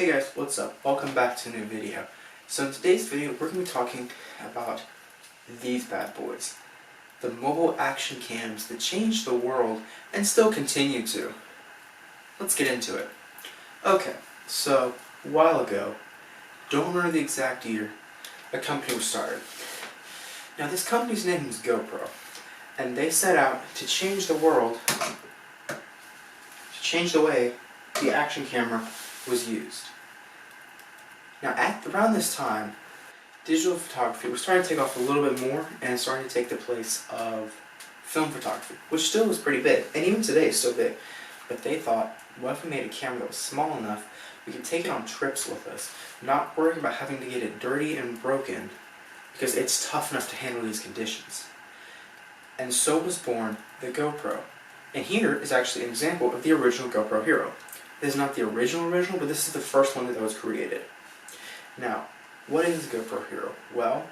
Hey guys, what's up? Welcome back to a new video. So in today's video, we're going to be talking about these bad boys. The mobile action cams that changed the world and still continue to. Let's get into it. Okay, so a while ago, don't remember the exact year, a company was started. Now this company's name was GoPro, and they set out to change the world, to change the way the action camera was used. Now around this time, digital photography was starting to take off a little bit more and starting to take the place of film photography, which still was pretty big, and even today is still big. But they thought, what if we made a camera that was small enough we could take it on trips with us, not worrying about having to get it dirty and broken, because it's tough enough to handle these conditions. And so was born the GoPro. And here is actually an example of the original GoPro Hero. This is not the original, but this is the first one that was created. Now, what is the GoPro Hero? Well,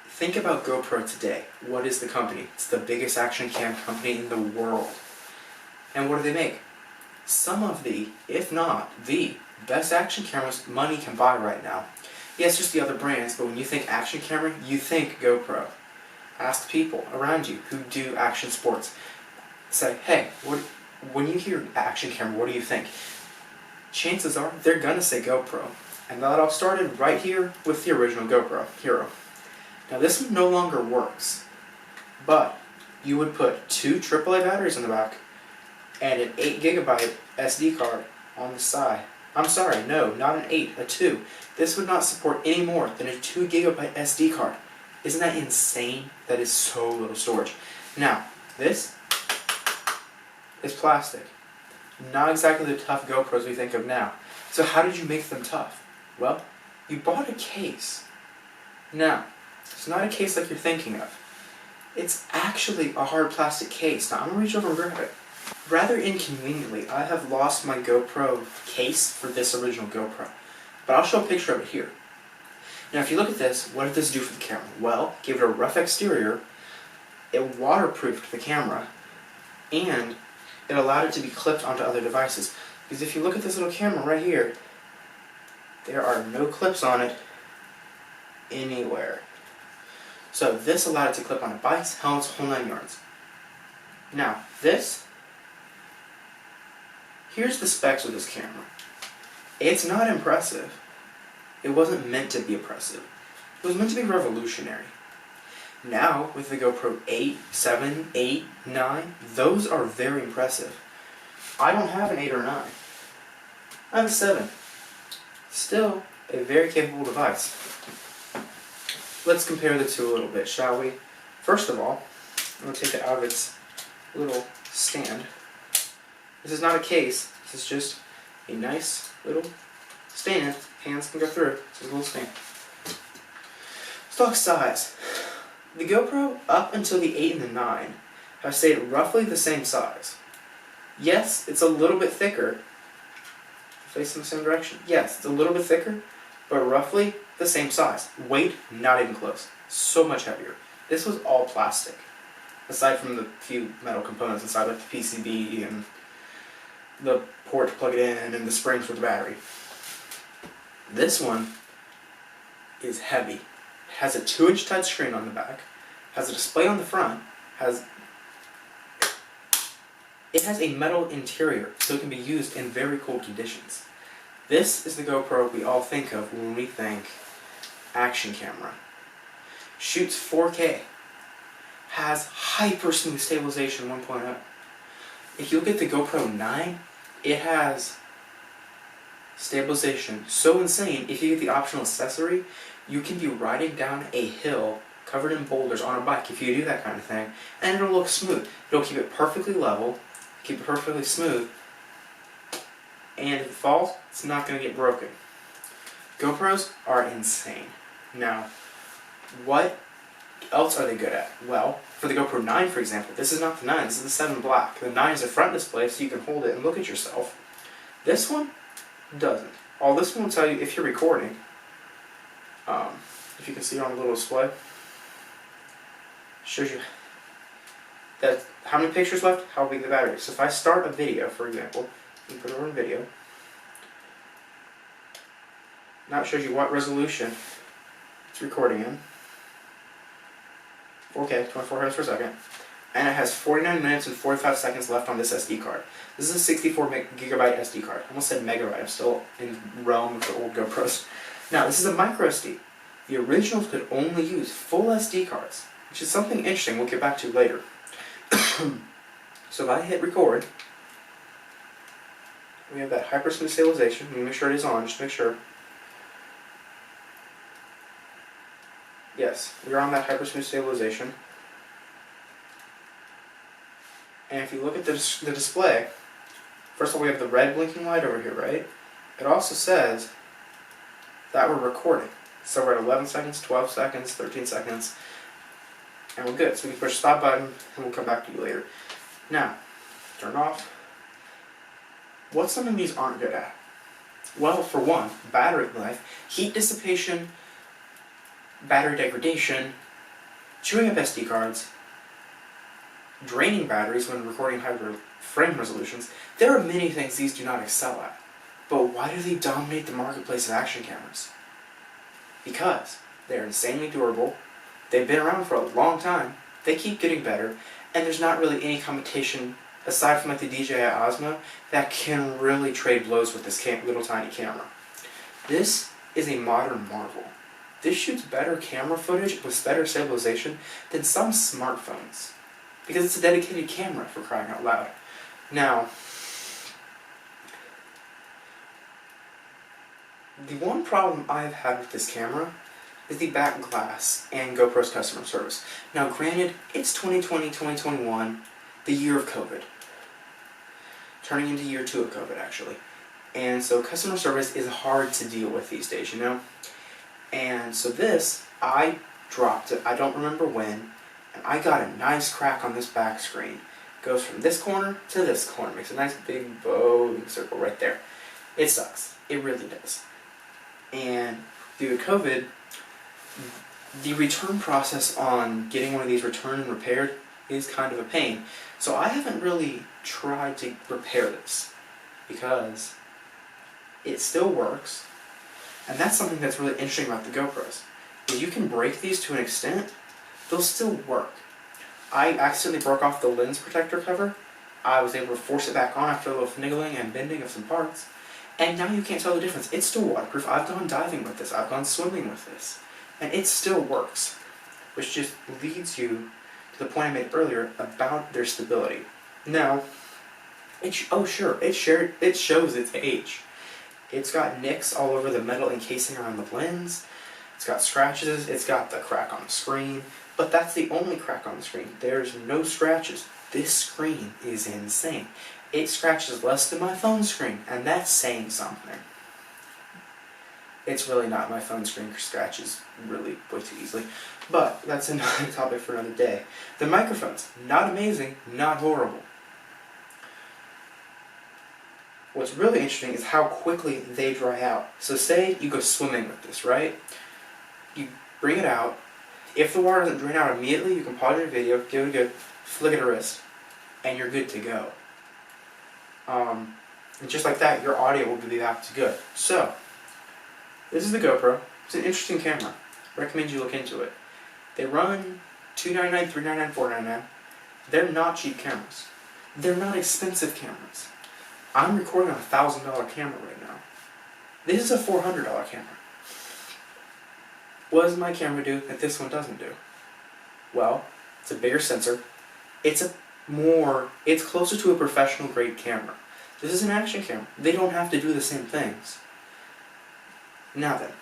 think about GoPro today. What is the company? It's the biggest action cam company in the world. And what do they make? Some of the, if not the, best action cameras money can buy right now. Yes, just the other brands, but when you think action camera, you think GoPro. Ask people around you who do action sports. Say, hey, when you hear action camera, what do you think? Chances are they're gonna say GoPro. And that all started right here with the original GoPro Hero. Now this one no longer works, but you would put two AAA batteries in the back and an 8GB SD card on the side. I'm sorry, no, not an 8, a 2. This would not support any more than a 2GB SD card. Isn't that insane? That is so little storage. Now, this is plastic. Not exactly the tough GoPros we think of now. So how did you make them tough? Well, you bought a case. Now, it's not a case like you're thinking of. It's actually a hard plastic case. Now, I'm going to reach over and grab it. Rather inconveniently, I have lost my GoPro case for this original GoPro. But I'll show a picture of it here. Now, if you look at this, what did this do for the camera? Well, gave it a rough exterior, it waterproofed the camera, and it allowed it to be clipped onto other devices. Because if you look at this little camera right here, there are no clips on it anywhere. So this allowed it to clip onto bikes, helmets, whole 9 yards. Now here's the specs of this camera. It's not impressive. It wasn't meant to be impressive. It was meant to be revolutionary. Now, with the GoPro 8, 7, 8, 9, those are very impressive. I don't have an 8 or 9. I have a 7. Still a very capable device. Let's compare the two a little bit, shall we? First of all, I'm going to take it out of its little stand. This is not a case, this is just a nice little stand. Hands can go through. It's a little stand. Stock size. The GoPro, up until the 8 and the 9, have stayed roughly the same size. Yes, it's a little bit thicker. Facing the same direction. Yes, it's a little bit thicker, but roughly the same size. Weight, not even close. So much heavier. This was all plastic, aside from the few metal components inside, like the PCB and the port to plug it in and the springs for the battery. This one is heavy. It has a 2-inch touchscreen on the back, has a display on the front, it has a metal interior, so it can be used in very cold conditions. This is the GoPro we all think of when we think action camera. Shoots 4K. Has hyper smooth stabilization 1.0. If you look at the GoPro 9, it has stabilization so insane, if you get the optional accessory, you can be riding down a hill covered in boulders on a bike if you do that kind of thing, and it'll look smooth. It'll keep it perfectly level, keep it perfectly smooth, and if it falls, it's not going to get broken. GoPros are insane. Now, what else are they good at? Well, for the GoPro 9, for example, this is not the 9, this is the 7 Black. The 9 is a front display, so you can hold it and look at yourself. This one doesn't. All this one will tell you if you're recording. If you can see it on the little display, shows you that how many pictures left, how big the battery is. So if I start a video, for example, and put it on video, Now it shows you what resolution it's recording in. 4K, 24 hz per second. And it has 49 minutes and 45 seconds left on this SD card. This is a 64 gigabyte SD card. I almost said megabyte. I'm still in the realm of the old GoPros. Now, this is a micro SD. The originals could only use full SD cards, which is something interesting we'll get back to later. So if I hit record, we have that hypersmooth stabilization. Let me make sure it is on, just make sure. Yes, we're on that hypersmooth stabilization. And if you look at the display, first of all we have the red blinking light over here, right? It also says that we're recording. So we're at 11 seconds, 12 seconds, 13 seconds, and we're good. So we can push the stop button, and we'll come back to you later. Now, turn it off. What some of these aren't good at? Well, for one, battery life, heat dissipation, battery degradation, chewing up SD cards, draining batteries when recording higher frame resolutions. There are many things these do not excel at. But why do they dominate the marketplace of action cameras? Because they're insanely durable, they've been around for a long time, they keep getting better, and there's not really any competition aside from like the DJI Osmo that can really trade blows with this little tiny camera. This is a modern marvel. This shoots better camera footage with better stabilization than some smartphones. Because it's a dedicated camera, for crying out loud. Now, the one problem I've had with this camera is the back glass and GoPro's customer service. Now granted, it's 2020, 2021, the year of COVID. Turning into year 2 of COVID, actually. And so customer service is hard to deal with these days, you know? And so this, I dropped it, I don't remember when, and I got a nice crack on this back screen. Goes from this corner to this corner, makes a nice big bowing circle right there. It sucks, it really does. And due to COVID, the return process on getting one of these returned and repaired is kind of a pain. So I haven't really tried to repair this because it still works. And that's something that's really interesting about the GoPros. Is you can break these to an extent, they'll still work. I accidentally broke off the lens protector cover. I was able to force it back on after a little finagling and bending of some parts. And now you can't tell the difference. It's still waterproof. I've gone diving with this. I've gone swimming with this. And it still works. Which just leads you to the point I made earlier about their stability. Now, it shows its age. It's got nicks all over the metal encasing around the lens. It's got scratches. It's got the crack on the screen. But that's the only crack on the screen. There's no scratches. This screen is insane. It scratches less than my phone screen, and that's saying something. It's really not. My phone screen scratches really way too easily. But that's another topic for another day. The microphones, not amazing, not horrible. What's really interesting is how quickly they dry out. So say you go swimming with this, right? You bring it out. If the water doesn't drain out immediately, you can pause your video, give it a good flick of the wrist, and you're good to go. And just like that, your audio will be back to good. So, this is the GoPro. It's an interesting camera. Recommend you look into it. They run $299, $399, $499. They're not cheap cameras. They're not expensive cameras. I'm recording on a $1,000 camera right now. This is a $400 camera. What does my camera do that this one doesn't do? Well, it's a bigger sensor. It's closer to a professional grade camera. This is an action camera. They don't have to do the same things. Now then.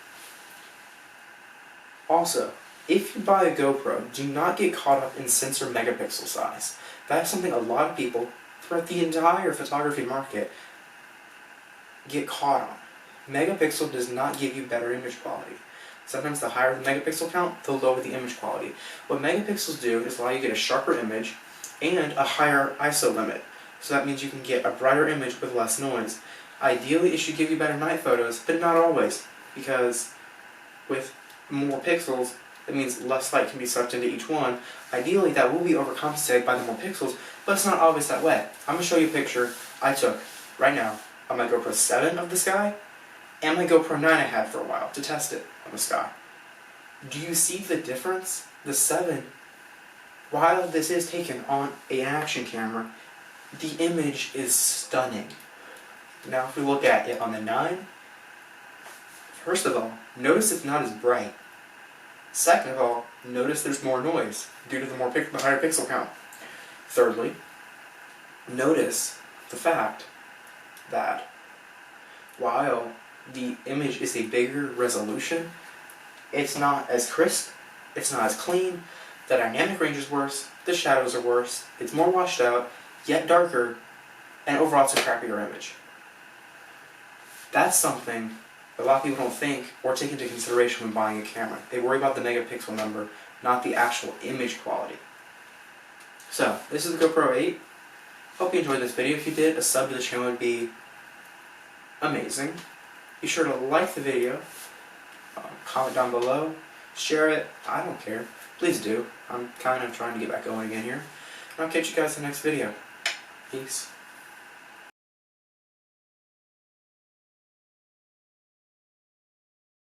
Also, if you buy a GoPro, do not get caught up in sensor megapixel size. That's something a lot of people throughout the entire photography market get caught on. Megapixel does not give you better image quality. Sometimes the higher the megapixel count, the lower the image quality. What megapixels do is allow you to get a sharper image and a higher ISO limit. So that means you can get a brighter image with less noise. Ideally, it should give you better night photos, but not always, because with more pixels, that means less light can be sucked into each one. Ideally, that will be overcompensated by the more pixels, but it's not always that way. I'm going to show you a picture I took right now on my GoPro 7 of the sky, and my GoPro 9 I had for a while to test it on the sky. Do you see the difference? The 7, while this is taken on an action camera, the image is stunning. Now if we look at it on the 9, first of all, notice it's not as bright. Second of all, notice there's more noise due to the higher pixel count. Thirdly, notice the fact that while the image is a bigger resolution, it's not as crisp, it's not as clean, the dynamic range is worse, the shadows are worse, it's more washed out, yet darker, and overall it's a crappier image. That's something a lot of people don't think or take into consideration when buying a camera. They worry about the megapixel number, not the actual image quality. So, this is the GoPro 8. Hope you enjoyed this video. If you did, a sub to the channel would be amazing. Be sure to like the video, comment down below, share it, I don't care. Please do. I'm kind of trying to get back going again here. And I'll catch you guys in the next video. Peace.